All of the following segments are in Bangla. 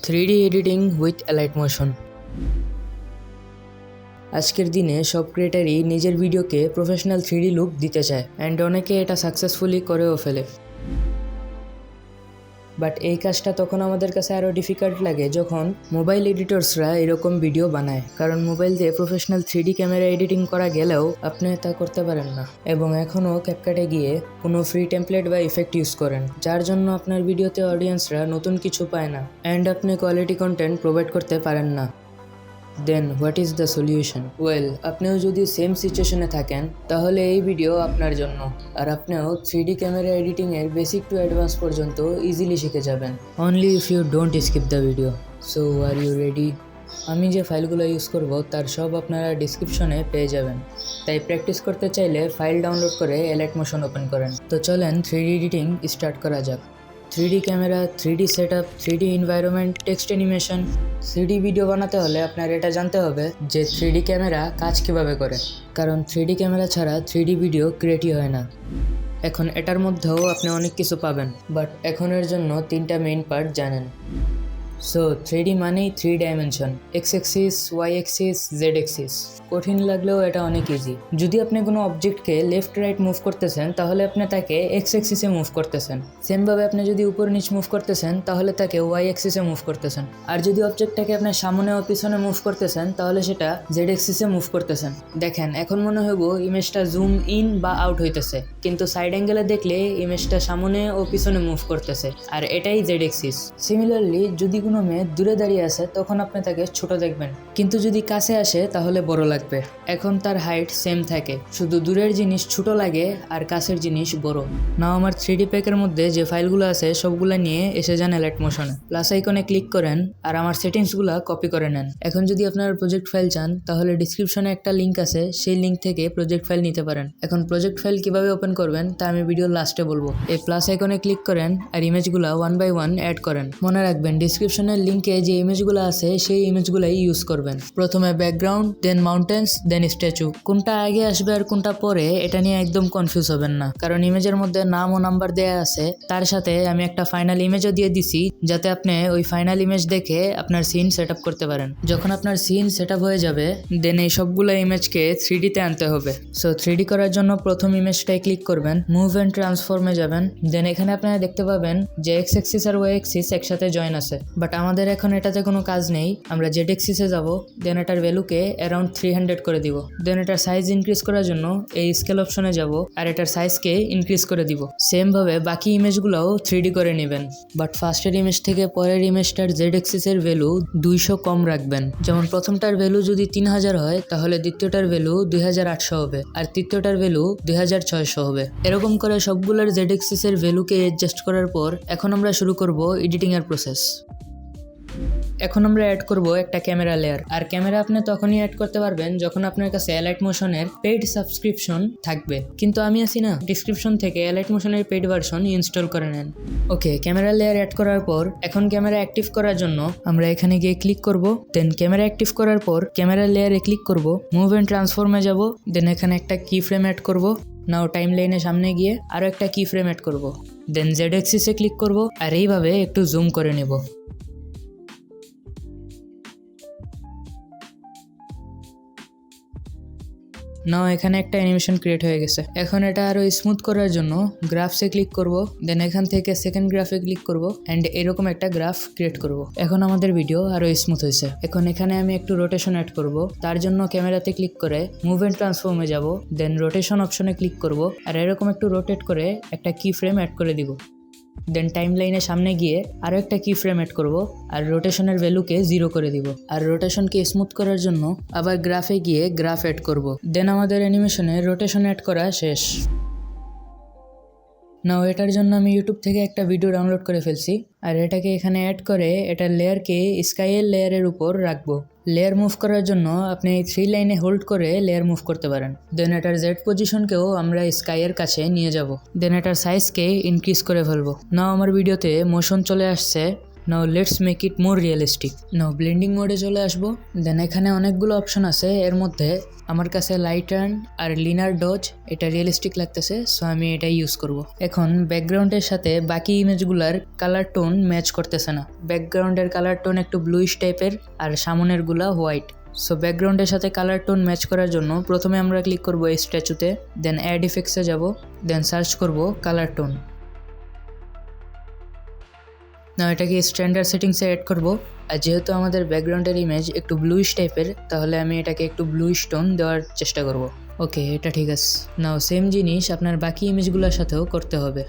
3D editing with elite motion. আজকের দিনে সব ক্রিয়েটারই নিজের ভিডিওকে প্রফেশনাল 3D লুক দিতে চায় অ্যান্ড অনেকে এটা সাকসেসফুলি করেও ফেলে। বাট এই কাজটা তখন আমাদের কাছে আরও ডিফিকাল্ট লাগে যখন মোবাইল এডিটরসরা এরকম ভিডিও বানায়, কারণ মোবাইল দিয়ে প্রফেশনাল 3D ক্যামেরা এডিটিং করা গেলেও আপনি তা করতে পারেন না এবং এখনও ক্যাপকাটে গিয়ে কোনো ফ্রি টেমপ্লেট বা ইফেক্ট ইউজ করেন, যার জন্য আপনার ভিডিওতে অডিয়েন্সরা নতুন কিছু পায় না অ্যান্ড আপনি কোয়ালিটি কন্টেন্ট প্রোভাইড করতে পারেন না। Then what is the solution? Well, আপনিও যদি সেম সিচুয়েশনে থাকেন তাহলে এই ভিডিও আপনার জন্য। আর আপনিও 3D ক্যামেরা এডিটিংয়ের বেসিক টু অ্যাডভান্স পর্যন্ত ইজিলি শিখে যাবেন, only if you don't skip the video. So are you ready? আমি যে ফাইলগুলো ইউজ করব তার সব আপনারা ডিসক্রিপশনে পেয়ে যাবেন, তাই প্র্যাকটিস করতে চাইলে ফাইল ডাউনলোড করে এলাইট মোশন ওপেন করেন। তো চলেন 3D এডিটিং স্টার্ট করা যাক। 3D camera, 3D setup, 3D environment, text animation. 3D video বানাতে হলে আপনার এটা জানতে হবে যে 3D ক্যামেরা কাজ কীভাবে করে, কারণ 3D ক্যামেরা ছাড়া 3D ভিডিও ক্রিয়েটই হয় না। এখন এটার মধ্যেও আপনি অনেক কিছু পাবেন, বাট এখনের জন্য 3টা মেইন পার্ট জানেন। সো 3D মানেই 3 dimension, x axis, y axis, z axis. কঠিন লাগলেও এটা অনেক ইজি। যদি আপনি কোনো অবজেক্টকে লেফট রাইট মুভ করতেছেন তাহলে আপনি তাকে এক্স অ্যাক্সিসে মুভ করতেছেন, সেমভাবে আপনি যদি উপর নিচ মুভ করতেছেন তাহলে তাকে ওয়াই অ্যাক্সিসে মুভ করতেছেন, আর যদি অবজেক্টটাকে আপনি সামনে ও পিছনে মুভ করতেছেন তাহলে সেটা জেড অ্যাক্সিসে মুভ করতেছেন। দেখেন, এখন মনে হইব ইমেজটা জুম ইন বা আউট হইতেছে, কিন্তু সাইড অ্যাঙ্গেলে দেখলে ইমেজটা সামনে ও পিছনে মুভ করতেছে, আর এটাই জেড অ্যাক্সিস। সিমিলারলি যদি কোনো মেয়ে দূরে দাঁড়িয়ে আছে তখন আপনি তাকে ছোট দেখবেন, কিন্তু যদি কাছে আসে তাহলে বড় লাগবে। এখন তার হাইট সেম থাকে, শুধু দূরের জিনিস ছোট লাগে আর কাছের জিনিস বড়। নাও আমার 3D প্যাকের মধ্যে যে ফাইলগুলো আছে সবগুলো নিয়ে এসে যান এলাইট মোশনে, প্লাস আইকনে ক্লিক করেন আর আমার সেটিংসগুলো কপি করে নেন। এখন যদি আপনারা প্রজেক্ট ফাইল চান তাহলে ডিসক্রিপশনে একটা লিঙ্ক আছে, সেই লিঙ্ক থেকে প্রজেক্ট ফাইল নিতে পারেন। এখন প্রজেক্ট ফাইল কিভাবে ওপেন করবেন তা আমি ভিডিওর লাস্টে বলবো। এই প্লাস আইকনে ক্লিক করেন আর ইমেজগুলো 1 by 1 অ্যাড করেন। মনে রাখবেন ডিসক্রিপশনের লিঙ্কে যে ইমেজগুলো আছে সেই ইমেজগুলাই ইউজ করবেন। প্রথমে ব্যাকগ্রাউন্ড, দেন মাউন্টেন্স, দেন স্ট্যাচু। কোনটা আগে আসবে আর কোনটা পরে এটা নিয়ে একদম কনফিউজ হবেন না, কারণ ইমেজের মধ্যে নাম ও নাম্বার দেয়া আছে, তার সাথে আমি একটা ফাইনাল ইমেজও দিয়ে দিছি যাতে আপনি ওই ফাইনাল ইমেজ দেখে আপনার সিন সেট আপ করতে পারেন। যখন আপনার সিন সেট আপ হয়ে যাবে দেন এই সবগুলো ইমেজকে 3D তে আনতে হবে। সো 3D করার জন্য প্রথম ইমেজটাই ক্লিক করবেন, মুভ অ্যান্ড ট্রান্সফর্মে যাবেন। দেন এখানে আপনারা দেখতে পাবেন যে এক্স অ্যাক্সিস আর ওয়াই অ্যাক্সিস একসাথে জয়েন আছে, বাট আমাদের এখন এটাতে কোনো কাজ নেই। আমরা জেড অ্যাক্সিসে যাব, দেন এটার ভ্যালুকে অ্যারাউন্ড 300 করে দিব। দেন এটার সাইজ ইনক্রিজ করার জন্য এই স্কেল অপশনে যাব আর এটার সাইজকে ইনক্রিজ করে দিব। সেম ভাবে বাকি ইমেজগুলোও 3D করে নেবেন, বাট ফার্স্টের ইমেজ থেকে পরের ইমেজটার জেড অ্যাক্সিসের ভ্যালু 200 কম রাখবেন। যেমন প্রথমটার ভ্যালু যদি 3000 হয় তাহলে দ্বিতীয়টার ভ্যালু 2800 হবে আর তৃতীয়টার ভ্যালু 2600 হবে। এরকম করে সবগুলোর জেড অ্যাক্সিসের ভ্যালুকে অ্যাডজাস্ট করার পর এখন আমরা শুরু করব এডিটিং এর প্রসেস। এখন আমরা অ্যাড করব একটা ক্যামেরা লেয়ার, আর ক্যামেরা আপনি তখনই অ্যাড করতে পারবেন যখন আপনার কাছে এলাইট মোশনের পেইড সাবস্ক্রিপশন থাকবে, কিন্তু আমি আছি না, ডিসক্রিপশন থেকে এলাইট মোশনের পেইড ভার্সন ইনস্টল করে নেন। ওকে, ক্যামেরা লেয়ার অ্যাড করার পর এখন ক্যামেরা অ্যাক্টিভ করার জন্য আমরা এখানে গিয়ে ক্লিক করব। দেন ক্যামেরা অ্যাক্টিভ করার পর ক্যামেরা লেয়ারে ক্লিক করব, মুভ অ্যান্ড ট্রান্সফর্মে যাব। দেন এখানে একটা কি ফ্রেম অ্যাড করব। নাও টাইম লাইনে সামনে গিয়ে আরও একটা কি ফ্রেম অ্যাড করব। দেন জেড অ্যাক্সিসে ক্লিক করব আর এইভাবে একটু জুম করে নেব। নাও এখানে একটা অ্যানিমেশন ক্রিয়েট হয়ে গেছে। এখন এটা আরো স্মুথ করার জন্য গ্রাফসে ক্লিক করব। দেন এখান থেকে সেকেন্ড গ্রাফে ক্লিক করব এন্ড এরকম একটা গ্রাফ ক্রিয়েট করব। এখন আমাদের ভিডিও আরো স্মুথ হয়েছে। এখন এখানে আমি একটু রোটেশন অ্যাড করব, তার জন্য ক্যামেরাতে ক্লিক করে মুভ এন্ড ট্রান্সফর্মে যাব। দেন রোটেশন অপশনে ক্লিক করব আর এরকম একটু রোটেট করে একটা কি ফ্রেম অ্যাড করে দিব। দেন টাইম লাইনের সামনে গিয়ে আরও একটা কি ফ্রেম অ্যাড করব আর রোটেশনের ভ্যালুকে 0 করে দিব। আর রোটেশনকে স্মুথ করার জন্য আবার গ্রাফে গিয়ে গ্রাফ অ্যাড করব। দেন আমাদের অ্যানিমেশনে রোটেশন অ্যাড করা শেষ। নাও এটার জন্য আমি ইউটিউব থেকে একটা ভিডিও ডাউনলোড করে ফেলছি আর এটাকে এখানে অ্যাড করে এটার লেয়ারকে স্কাইয়ের লেয়ারের উপর রাখবো। লেয়ার মুভ করার জন্য আপনি এই 3 লাইনে হোল্ড করে লেয়ার মুভ করতে পারেন। দেন এটার জেড পজিশনকেও আমরা স্কাইয়ের কাছে নিয়ে যাব। দেন এটার সাইজকে ইনক্রিজ করে ফেলবো। নাও আমার ভিডিওতে মোশন চলে আসছে now let's make it more realistic. Now blending মোডে চলে আসবো। দেন এখানে অনেকগুলো অপশন আছে, এর মধ্যে আমার কাছে লাইট টার্ন আর লিনার ডজ এটা রিয়েলিস্টিক লাগতেছে, সো আমি এটা ইউজ করব। এখন ব্যাকগ্রাউন্ডের সাথে বাকি ইমেজগুলার কালার টোন ম্যাচ করতেছে না। ব্যাকগ্রাউন্ডের কালার টোন একটু ব্লুইশ টাইপের আর সামনের গুলা হোয়াইট। সো ব্যাকগ্রাউন্ডের সাথে কালার টোন ম্যাচ করার জন্য প্রথমে আমরা ক্লিক করব এই স্ট্যাচুতে, দেন অ্যাড ইফেক্টসে যাব, দেন সার্চ করব কালার টোন। না এটাকে স্ট্যান্ডার্ড সেটিংসে অ্যাড করব। আর যেহেতু আমাদের ব্যাকগ্রাউন্ডের ইমেজ একটু ব্লুইশ টাইপের, তাহলে আমি এটাকে একটু ব্লুইশ টোন দেওয়ার চেষ্টা করব। ওকে, এটা ঠিক আছে। নাও সেম জিনিস আপনার বাকি ইমেজগুলোর সাথেও করতে হবে।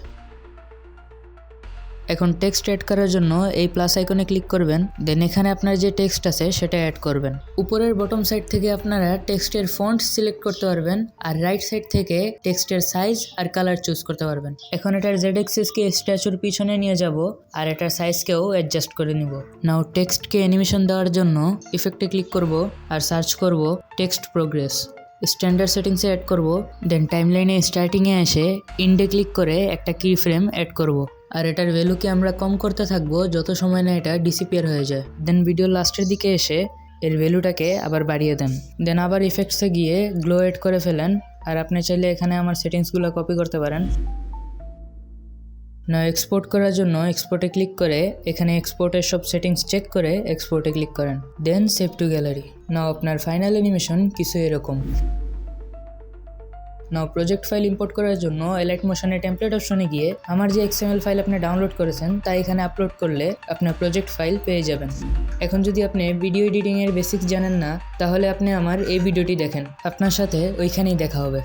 এখন টেক্সট অ্যাড করার জন্য এই প্লাস আইকনে ক্লিক করবেন, দেন এখানে আপনার যে টেক্সট আছে সেটা অ্যাড করবেন। উপরের বটম সাইড থেকে আপনারা টেক্সটের ফন্ট সিলেক্ট করতে পারবেন, আর রাইট সাইড থেকে টেক্সটের সাইজ আর কালার চুজ করতে পারবেন। এখন এটার জেড এক্সিসকে স্ট্যাচুর পিছনে নিয়ে যাব আর এটার সাইজকেও অ্যাডজাস্ট করে নিব। নাও টেক্সটকে অ্যানিমেশন দেওয়ার জন্য ইফেক্টে ক্লিক করব আর সার্চ করব টেক্সট প্রোগ্রেস। স্ট্যান্ডার্ড সেটিংসে অ্যাড করব, দেন টাইমলাইনে স্টার্টিংয়ে এসে ইন্ডে ক্লিক করে একটা কি ফ্রেম অ্যাড করব। আর এটার ভ্যালুকে আমরা কম করতে থাকবো যত সময় না এটা ডিসিপিয়ার হয়ে যায়। দেন ভিডিও লাস্টের দিকে এসে এর ভ্যালুটাকে আবার বাড়িয়ে দেন। দেন আবার ইফেক্টসে গিয়ে গ্লো এড করে ফেলেন। আর আপনি চাইলে এখানে আমার সেটিংসগুলো কপি করতে পারেন। না এক্সপোর্ট করার জন্য এক্সপোর্টে ক্লিক করে এখানে এক্সপোর্টের সব সেটিংস চেক করে এক্সপোর্টে ক্লিক করেন, দেন সেভ টু গ্যালারি। নাও আপনার ফাইনাল অ্যানিমেশন কিছু এরকম। নাও প্রজেক্ট ফাইল ইম্পোর্ট করার জন্য এলাইট মোশনের টেমপ্লেট অপশনে গিয়ে আমার যে এক্সএমএল ফাইল আপনি ডাউনলোড করেছেন তা এখানে আপলোড করলে আপনার প্রজেক্ট ফাইল পেয়ে যাবেন। এখন যদি আপনি ভিডিও এডিটিংয়ের বেসিক্স জানেন না, তাহলে আপনি আমার এই ভিডিওটি দেখেন, আপনার সাথে ওইখানেই দেখা হবে।